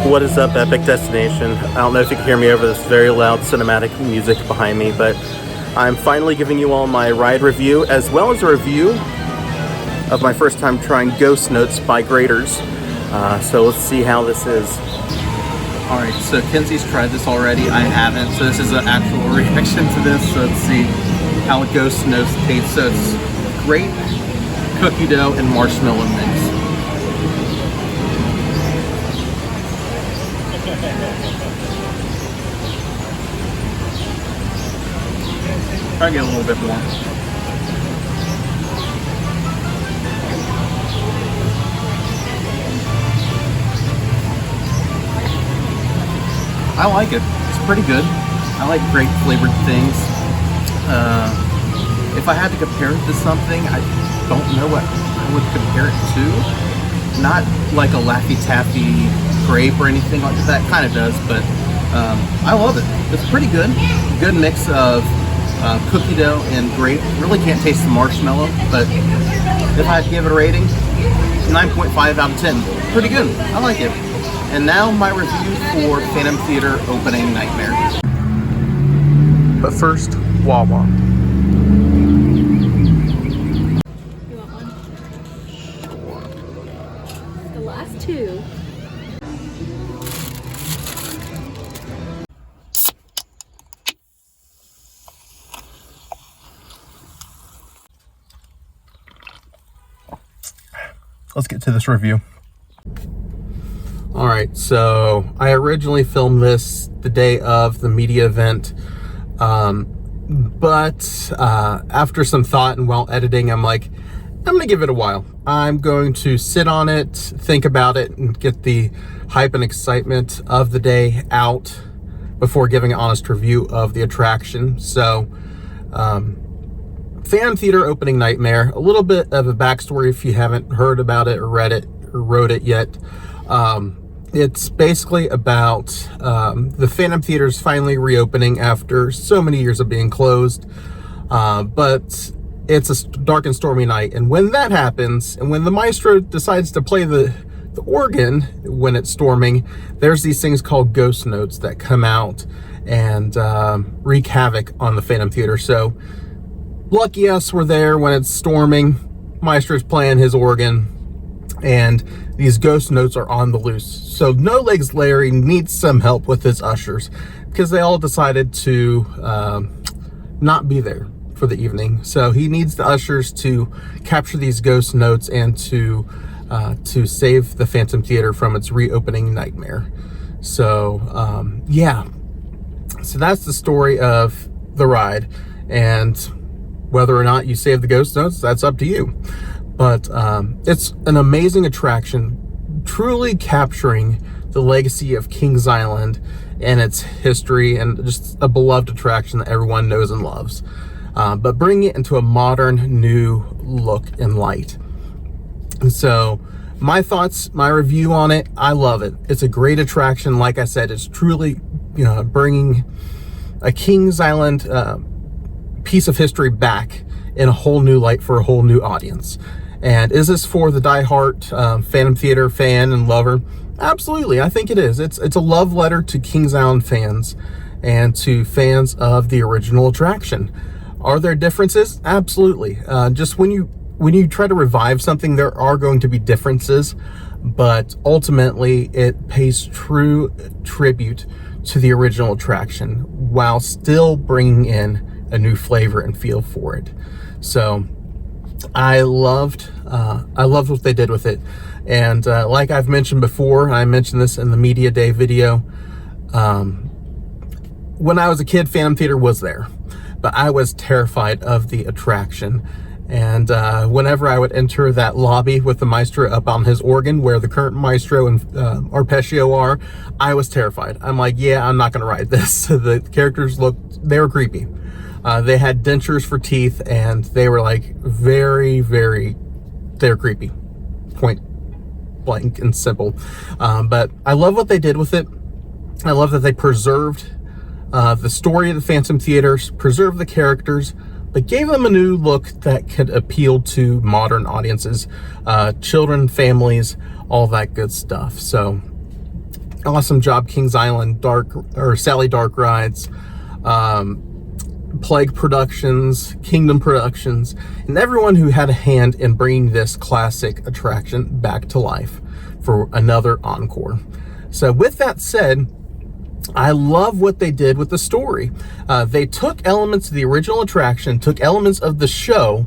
What is up, Epic Destination? I don't know if you can hear me over this very loud cinematic music behind me, but I'm finally giving you all my ride review, as well as a review of my first time trying Ghost Notes by Graeters. So let's see how this is. Alright, so Kenzie's tried this already, I haven't, so this is an actual reaction to this, so let's see how Ghost Notes tastes. So it's grape, cookie dough, and marshmallow mix. Try to get a little bit more. I like it. It's pretty good. I like grape flavored things. If I had to compare it to something, I don't know what I would compare it to. Not like a Laffy Taffy grape or anything like that. Kind of does, but I love it. It's pretty good. Good mix of cookie dough and grape. Really can't taste the marshmallow, but if I had to give it a rating, 9.5 out of 10. Pretty good. I like it. And now my review for Phantom Theater Opening Nightmare. But first, Wawa. You want one? Sure. The last two. Let's get to this review. All right, so I originally filmed this the day of the media event, but after some thought and while editing, I'm like, I'm gonna give it a while. I'm going to sit on it, think about it, and get the hype and excitement of the day out before giving an honest review of the attraction. So, Phantom Theater Opening Nightmare, a little bit of a backstory if you haven't heard about it or read it or wrote it yet. It's basically about the Phantom Theaters finally reopening after so many years of being closed, but it's a dark and stormy night, and when that happens, and when the maestro decides to play the organ when it's storming, there's these things called ghost notes that come out and wreak havoc on the Phantom Theater. So lucky us, we're there when it's storming, maestro's playing his organ, and these ghost notes are on the loose. So No Legs Larry needs some help with his ushers because they all decided to not be there for the evening. So he needs the ushers to capture these ghost notes and to save the Phantom Theater from its reopening nightmare. So yeah, so that's the story of the ride, and whether or not you save the ghost notes, that's up to you. But it's an amazing attraction, truly capturing the legacy of Kings Island and its history, and just a beloved attraction that everyone knows and loves. But bringing it into a modern, new look and light. And so my thoughts, my review on it, I love it. It's a great attraction. Like I said, it's truly, bringing a Kings Island piece of history back in a whole new light for a whole new audience. And is this for the diehard Phantom Theater fan and lover? Absolutely, I think it is. It's a love letter to Kings Island fans and to fans of the original attraction. Are there differences? Absolutely. Just when you try to revive something, there are going to be differences, but ultimately it pays true tribute to the original attraction while still bringing in a new flavor and feel for it. So I loved what they did with it. And like I've mentioned before, I mentioned this in the media day video, when I was a kid, Phantom Theater was there, but I was terrified of the attraction. And whenever I would enter that lobby with the maestro up on his organ, where the current maestro and arpeggio are, I was terrified. I'm like, yeah, I'm not gonna ride this. The characters they were creepy. They had dentures for teeth, and they were like very, they're creepy. Point blank and simple. But I love what they did with it. I love that they preserved the story of the Phantom Theater, preserved the characters, but gave them a new look that could appeal to modern audiences, children, families, all that good stuff. So awesome job Kings Island, Sally Dark Rides, Plague Productions, Kingdom Productions, and everyone who had a hand in bringing this classic attraction back to life for another encore. So with that said, I love what they did with the story. They took elements of the original attraction, took elements of the show,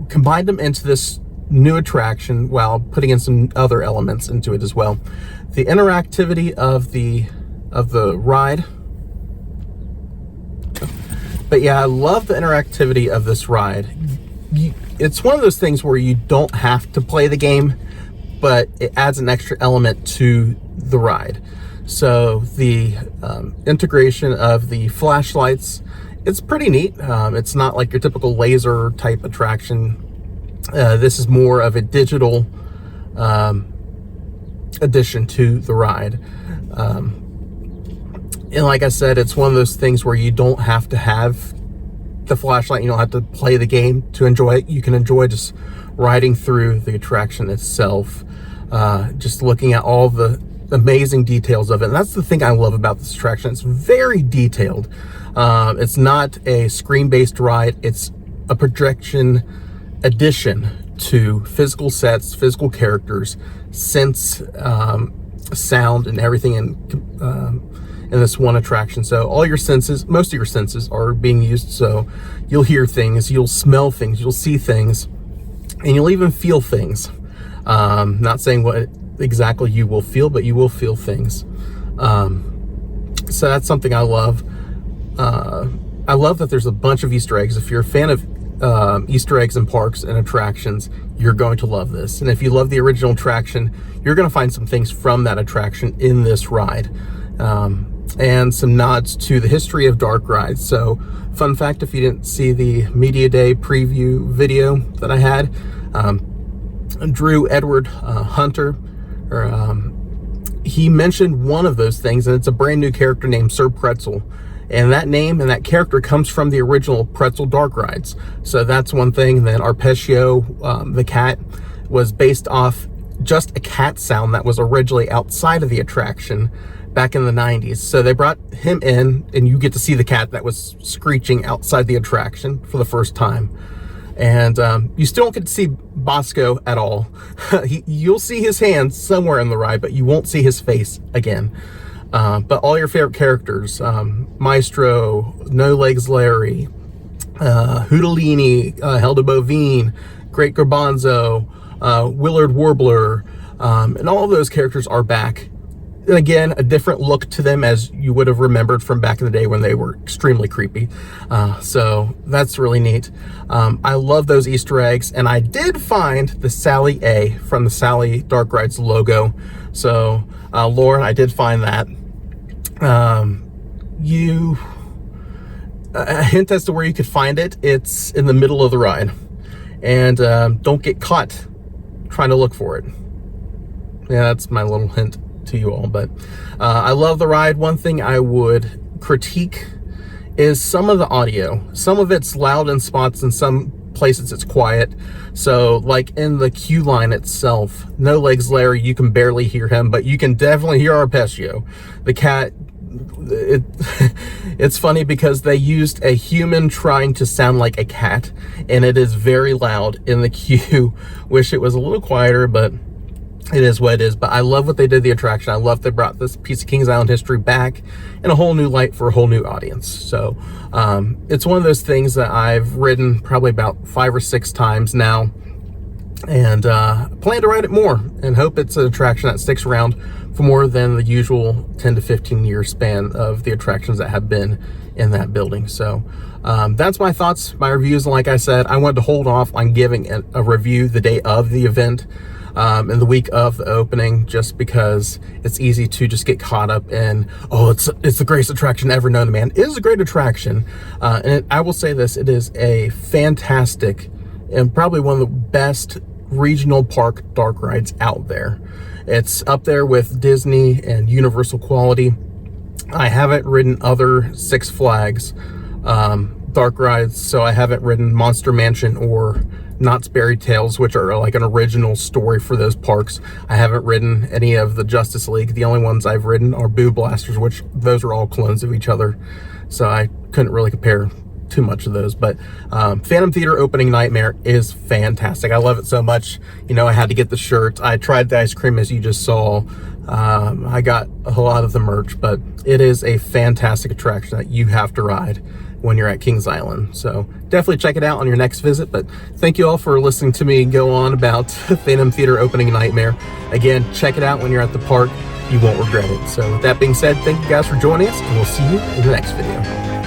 combined them into this new attraction while putting in some other elements into it as well. The interactivity of the ride. But yeah, I love the interactivity of this ride. It's one of those things where you don't have to play the game, but it adds an extra element to the ride. So the integration of the flashlights, it's pretty neat. It's not like your typical laser type attraction. This is more of a digital addition to the ride. And like I said, it's one of those things where you don't have to have the flashlight. You don't have to play the game to enjoy it. You can enjoy just riding through the attraction itself, just looking at all the amazing details of it. And that's the thing I love about this attraction. It's very detailed. It's not a screen-based ride. It's a projection addition to physical sets, physical characters, sense, sound, and everything in this one attraction. So all your senses, most of your senses are being used. So you'll hear things, you'll smell things, you'll see things, and you'll even feel things. Not saying what exactly you will feel, but you will feel things. So that's something I love. I love that there's a bunch of Easter eggs. If you're a fan of Easter eggs in parks and attractions, you're going to love this. And if you love the original attraction, you're going to find some things from that attraction in this ride. And some nods to the history of dark rides. So fun fact, if you didn't see the Media Day preview video that I had, Drew Edward Hunter, he mentioned one of those things, and it's a brand new character named Sir Pretzel. And that name and that character comes from the original Pretzel Dark Rides. So that's one thing. And then Arpeggio, the cat, was based off just a cat sound that was originally outside of the attraction back in the 90s. So they brought him in, and you get to see the cat that was screeching outside the attraction for the first time. And you still don't get to see Bosco at all. You'll see his hands somewhere in the ride, but you won't see his face again. But all your favorite characters, Maestro, No Legs Larry, Houdolini, Helda Bovine, Great Garbanzo, Willard Warbler, and all of those characters are back. And again, a different look to them, as you would have remembered from back in the day when they were extremely creepy. So that's really neat. I love those Easter eggs, and I did find the Sally A from the Sally Dark Rides logo. So Lauren, I did find that. A hint as to where you could find it: it's in the middle of the ride, and don't get caught trying to look for it. Yeah, that's my little hint to you all. But I love the ride. One thing I would critique is some of the audio. Some of it's loud in spots, and some places it's quiet. So like in the queue line itself, No Legs Larry, you can barely hear him, but you can definitely hear Arpeggio the cat. It's funny because they used a human trying to sound like a cat, and it is very loud in the queue. Wish it was a little quieter, but it is what it is. But I love what they did the attraction. I love they brought this piece of Kings Island history back in a whole new light for a whole new audience. So it's one of those things that I've ridden probably about 5 or 6 times now, and plan to ride it more, and hope it's an attraction that sticks around for more than the usual 10 to 15 year span of the attractions that have been in that building. So that's my thoughts, my reviews. And like I said, I wanted to hold off on giving a review the day of the event, in the week of the opening, just because it's easy to just get caught up in, oh, it's the greatest attraction ever known to man. It is a great attraction, and I will say this: it is a fantastic and probably one of the best regional park dark rides out there. It's up there with Disney and Universal quality. I haven't ridden other Six Flags dark rides, so I haven't ridden Monster Mansion or Knott's Berry Tales, which are like an original story for those parks. I haven't ridden any of the Justice League. The only ones I've ridden are Boo Blasters, which those are all clones of each other. So I couldn't really compare too much of those. But Phantom Theater Opening Nightmare is fantastic. I love it so much. You know, I had to get the shirt. I tried the ice cream, as you just saw. I got a lot of the merch, but it is a fantastic attraction that you have to ride when you're at Kings Island. So definitely check it out on your next visit. But thank you all for listening to me go on about Phantom Theater Opening Nightmare. Again, check it out when you're at the park. You won't regret it. So with that being said, thank you guys for joining us, and we'll see you in the next video.